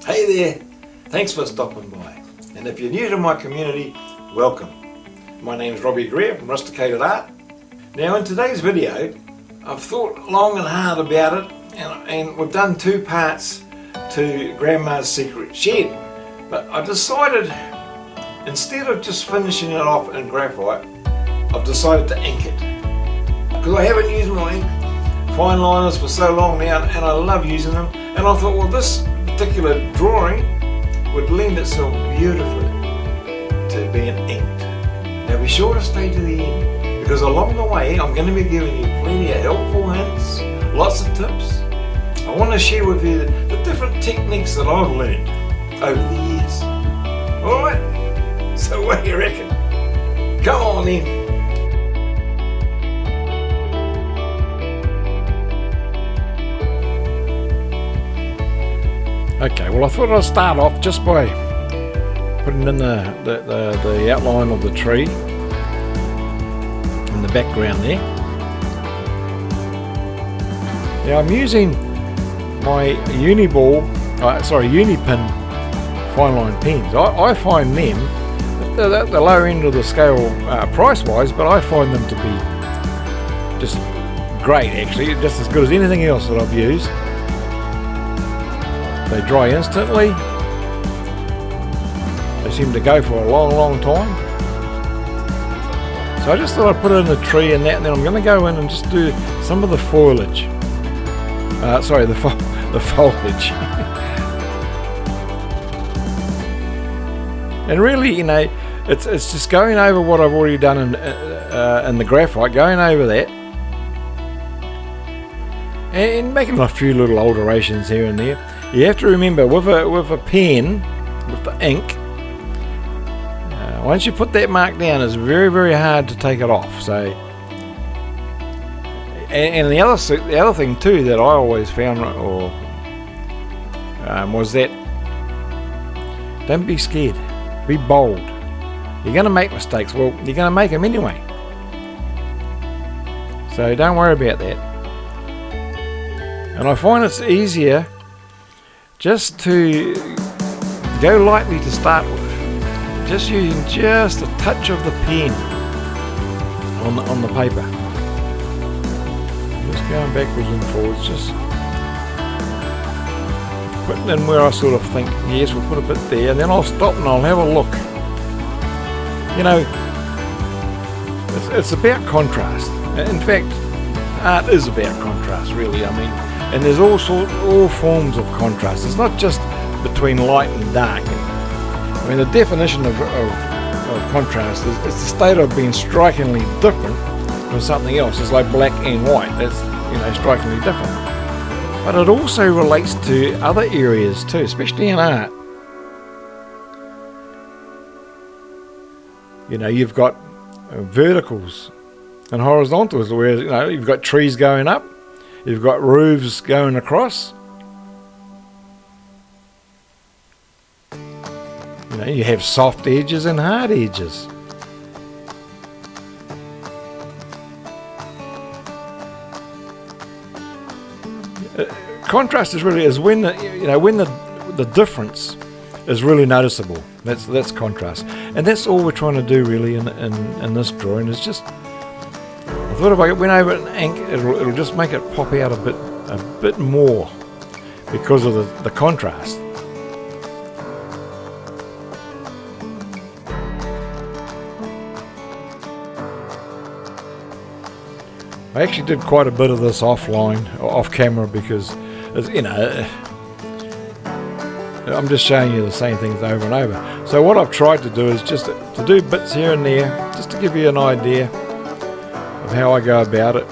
Hey there, thanks for stopping by. And if you're new to my community, welcome. My name's Robbie Greer from Rusticated-Art. Now in today's video, I've thought long and hard about it, and we've done two parts to Grandma's Secret Shed. But I decided, instead of just finishing it off in graphite, I've decided to ink it. Because I haven't used my ink fine liners for so long now, and I love using them. And I thought, well, this particular drawing would lend itself beautifully to being inked. Now be sure to stay to the end, because along the way I'm going to be giving you plenty of helpful hints, lots of tips. I want to share with you the different techniques that I've learned over the years. Alright, so what do you reckon? Come on in. Okay, well I thought I'd start off just by putting in the outline of the tree in the background there. Now I'm using my Unipin fine line pens. I find them at the lower end of the scale price wise, but I find them to be just great, actually, just as good as anything else that I've used. They dry instantly. They seem to go for a long time. So I just thought I'd put it in the tree and that, and then I'm going to go in and just do some of the foliage. The foliage. And really, you know, it's just going over what I've already done in the graphite, going over that, and making a few little alterations here and there. You have to remember, with a pen, with the ink, once you put that mark down, it's very hard to take it off. So, and the other thing too that I always found, was that don't be scared, be bold. You're going to make mistakes. Well, you're going to make them anyway. So don't worry about that. And I find it's easier just to go lightly to start with, just using just a touch of the pen on the paper, just going backwards and forwards, just putting in where I sort of think, yes, we'll put a bit there, and then I'll stop and I'll have a look. You know, it's about contrast. In fact, art is about contrast, really. I mean, and there's all forms of contrast. It's not just between light and dark. I mean, the definition of contrast is it's the state of being strikingly different from something else. It's like black and white. That's, you know, strikingly different. But it also relates to other areas too, especially in art. You know, you've got verticals and horizontals, where, you know, you've got trees going up. You've got roofs going across. You know, you have soft edges and hard edges. Contrast is when the difference is really noticeable. That's contrast, and that's all we're trying to do really in this drawing. Is just, I thought if I went over it in ink, it'll just make it pop out a bit more because of the contrast. I actually did quite a bit of this off camera, because, you know, I'm just showing you the same things over and over. So what I've tried to do is just to do bits here and there, just to give you an idea of how I go about it.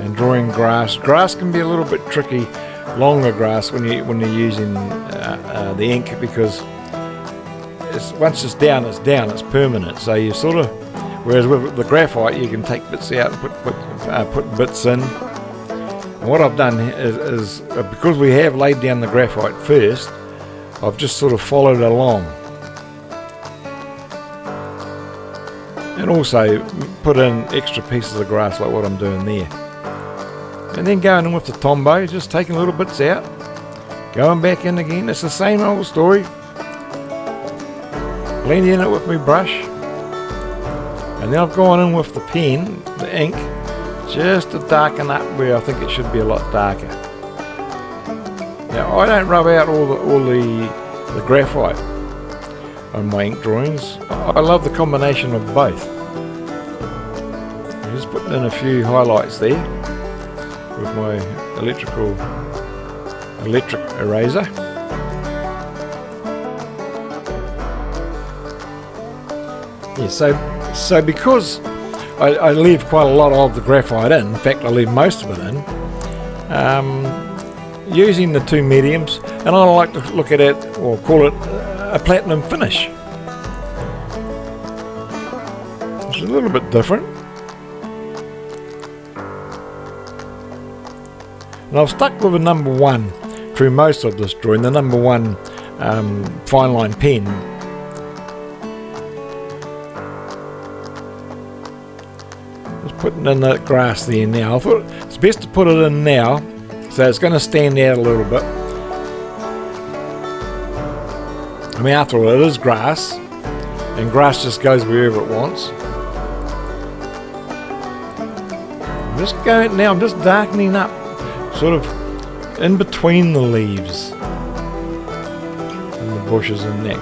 And drawing grass. Grass can be a little bit tricky, longer grass, when you're using the ink, because once it's down, it's permanent. So you sort of, whereas with the graphite, you can take bits out and put bits in. And what I've done is because we have laid down the graphite first, I've just sort of followed along. And also put in extra pieces of grass like what I'm doing there. And then going in with the Tombow, just taking little bits out, Going back in again, it's the same old story. Blending it with my brush. And then I've gone in with the pen, the ink, just to darken up where I think it should be a lot darker. Now I don't rub out all the graphite on my ink drawings. I love the combination of both. I'm just putting in a few highlights there with my electric eraser. Yeah, so because I leave quite a lot of the graphite in fact I leave most of it in, using the two mediums, and I like to look at it or call it a platinum finish. It's a little bit different. And I've stuck with a number 1 through most of this drawing, the number 1 fine line pen. Just putting in the grass there now. I thought it's best to put it in now, so it's going to stand out a little bit. I mean, after all, it is grass, and grass just goes wherever it wants. I'm just darkening up, sort of in between the leaves and the bushes and that.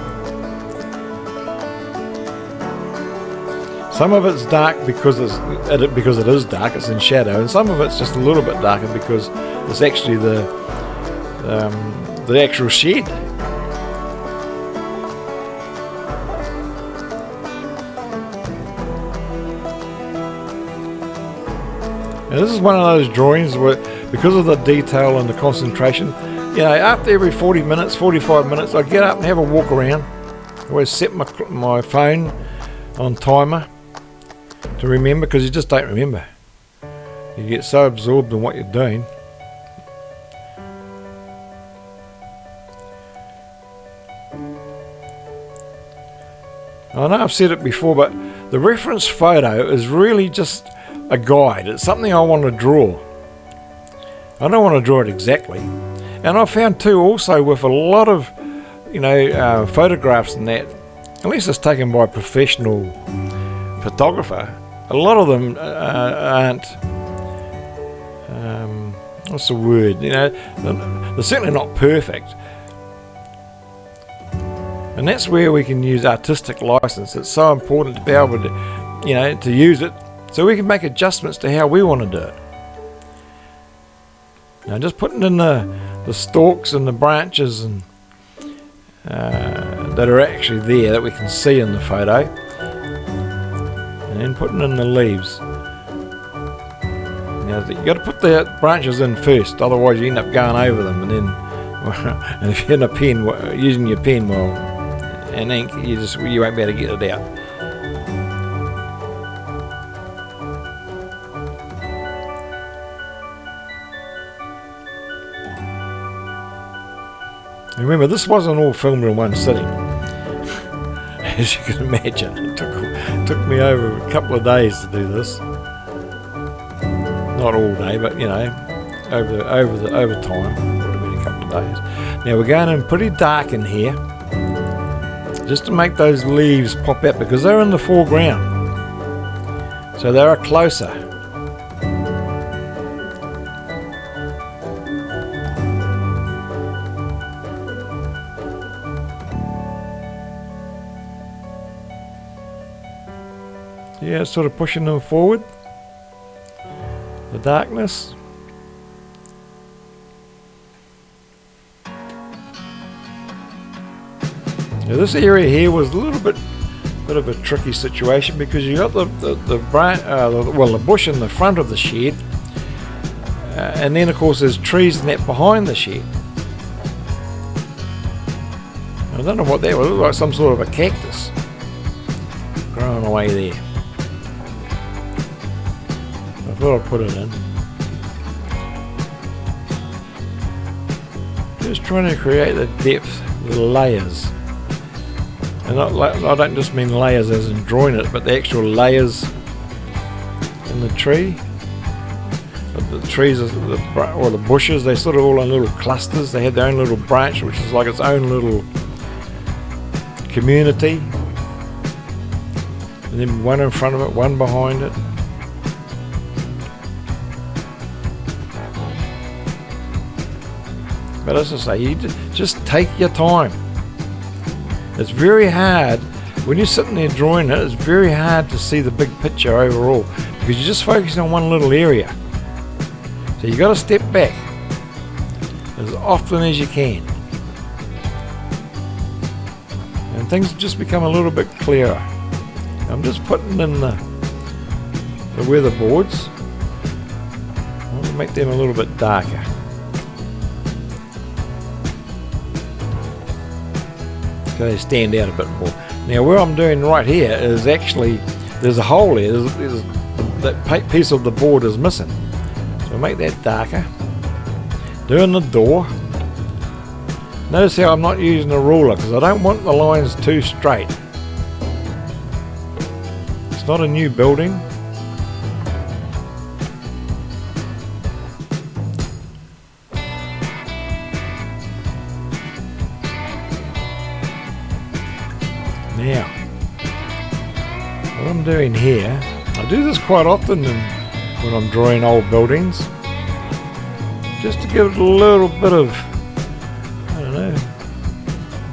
Some of it's dark because it is dark, it's in shadow, and some of it's just a little bit darker because it's actually the actual shed. And this is one of those drawings where, because of the detail and the concentration, you know, after every 40 minutes, 45 minutes, I get up and have a walk around. I always set my phone on timer to remember, because you just don't remember. You get so absorbed in what you're doing. I know I've said it before, but the reference photo is really just a guide. It's something I want to draw. I don't want to draw it exactly. And I found too also with a lot of, you know, photographs and that, unless it's taken by a professional photographer, a lot of them aren't, what's the word, you know, they're certainly not perfect. And that's where we can use artistic license. It's so important to be able to, you know, to use it so we can make adjustments to how we want to do it. Now just putting in the stalks and the branches and that are actually there that we can see in the photo, and then putting in the leaves. Now you've got to put the branches in first, otherwise you end up going over them, and then and if you're in a pen, using your pen well and ink, you won't be able to get it out. Remember, this wasn't all filmed in one sitting. As you can imagine, it took me over a couple of days to do this. Not all day, but you know, over time, would have been a couple of days. Now we're going in pretty dark in here, just to make those leaves pop out because they're in the foreground, so they are closer. Yeah, sort of pushing them forward, the darkness. Now this area here was a little bit of a tricky situation because you got the bush in the front of the shed, and then of course there's trees and that behind the shed. I don't know what that was. It looked like some sort of a cactus growing away there. I thought I'd put it in. Just trying to create the depth, the layers. And I don't just mean layers as in drawing it, but the actual layers in the tree. the trees or the bushes, they're sort of all in little clusters. They have their own little branch, which is like its own little community. And then one in front of it, one behind it. But as I say, you just take your time. It's very hard when you're sitting there drawing it. It's very hard to see the big picture overall because you're just focusing on one little area. So you got to step back as often as you can, and things just become a little bit clearer. I'm just putting in the weatherboards. I want to make them a little bit darker. So they stand out a bit more. Now what I'm doing right here is actually, there's a hole there, that piece of the board is missing. So make that darker. Doing the door. Notice how I'm not using a ruler because I don't want the lines too straight. It's not a new building. Now, what I'm doing here, I do this quite often when I'm drawing old buildings, just to give it a little bit of, I don't know,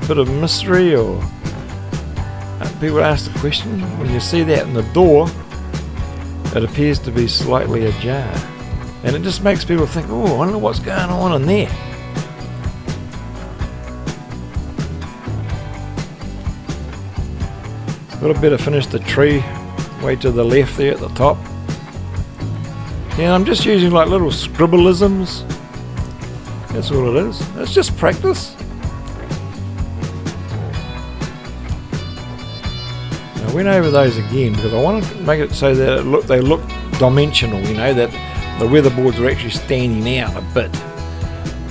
a bit of mystery, or people ask the question, when you see that in the door, it appears to be slightly ajar. And it just makes people think, oh, I wonder what's going on in there. Got to better finish the tree way to the left there at the top. Yeah, I'm just using like little scribbleisms. That's all it is. It's just practice. I went over those again because I want to make it so that they look dimensional, you know, that the weatherboards are actually standing out a bit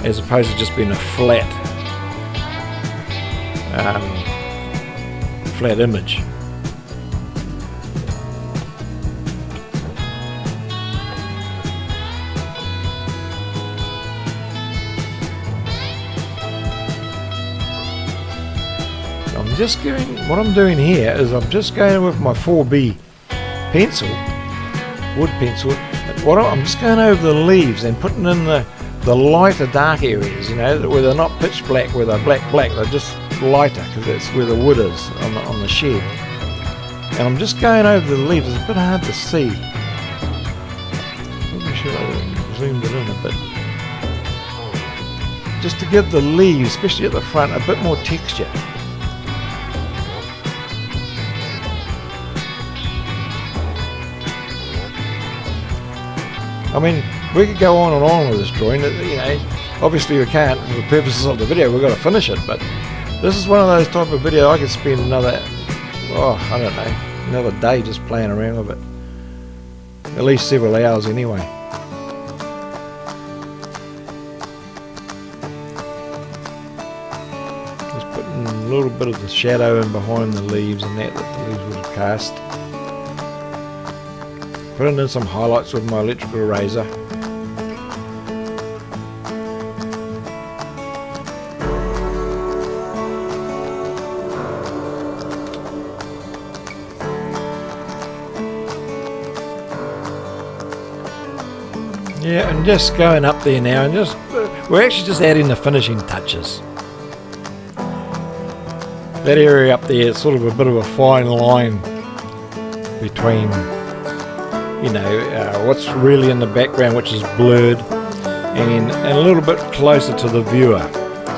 as opposed to just being a flat image. What I'm doing here is I'm just going with my 4B pencil, wood pencil. I'm just going over the leaves and putting in the lighter dark areas, you know, where they're not pitch black, where they're black, they're just lighter because that's where the wood is on the shed. And I'm just going over the leaves. It's a bit hard to see. Probably should have zoomed it in a bit. Just to give the leaves, especially at the front, a bit more texture. I mean, we could go on and on with this drawing, you know, obviously we can't, for the purposes of the video, we've got to finish it, but this is one of those type of videos I could spend another day just playing around with it. At least several hours anyway. Just putting a little bit of the shadow in behind the leaves and that the leaves would have cast. Putting in some highlights with my electrical eraser. Yeah, and just going up there now, and we're actually just adding the finishing touches. That area up there is sort of a bit of a fine line between, you know, what's really in the background, which is blurred, and a little bit closer to the viewer,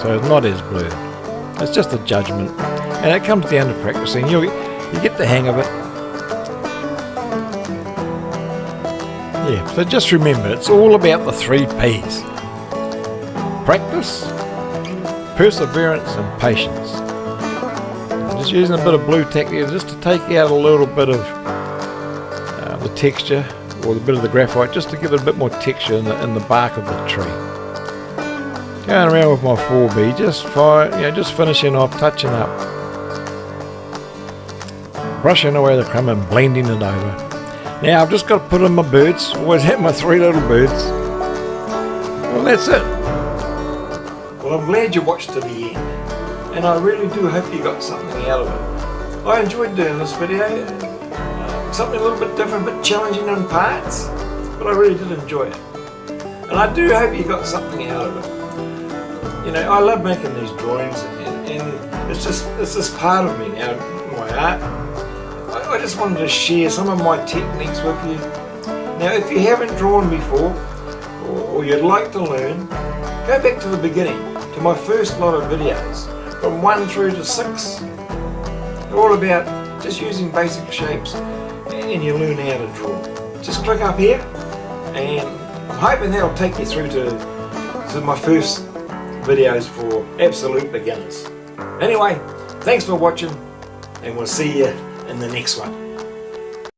so it's not as blurred. It's just a judgment, and it comes down to practicing. You get the hang of it. Yeah, so just remember, it's all about the 3 P's. Practice, perseverance, and patience. I'm just using a bit of blue tack here just to take out a little bit of the texture, or a bit of the graphite, just to give it a bit more texture in the bark of the tree. Going around with my 4B, just finishing off, touching up, brushing away the crumb and blending it over. Now I've just got to put in my birds. Always have my 3 little birds. Well, that's it. Well, I'm glad you watched to the end, and I really do hope you got something out of it. I enjoyed doing this video. Something a little bit different, a bit challenging in parts, but I really did enjoy it. And I do hope you got something out of it. You know, I love making these drawings, and it's just part of me now, my art. I just wanted to share some of my techniques with you. Now, if you haven't drawn before, or you'd like to learn, go back to the beginning, to my first lot of videos, from 1 through to 6. They're all about just using basic shapes, and you learn how to draw. Just click up here, and I'm hoping that'll take you through to my first videos for absolute beginners. Anyway, thanks for watching, and we'll see you in the next one.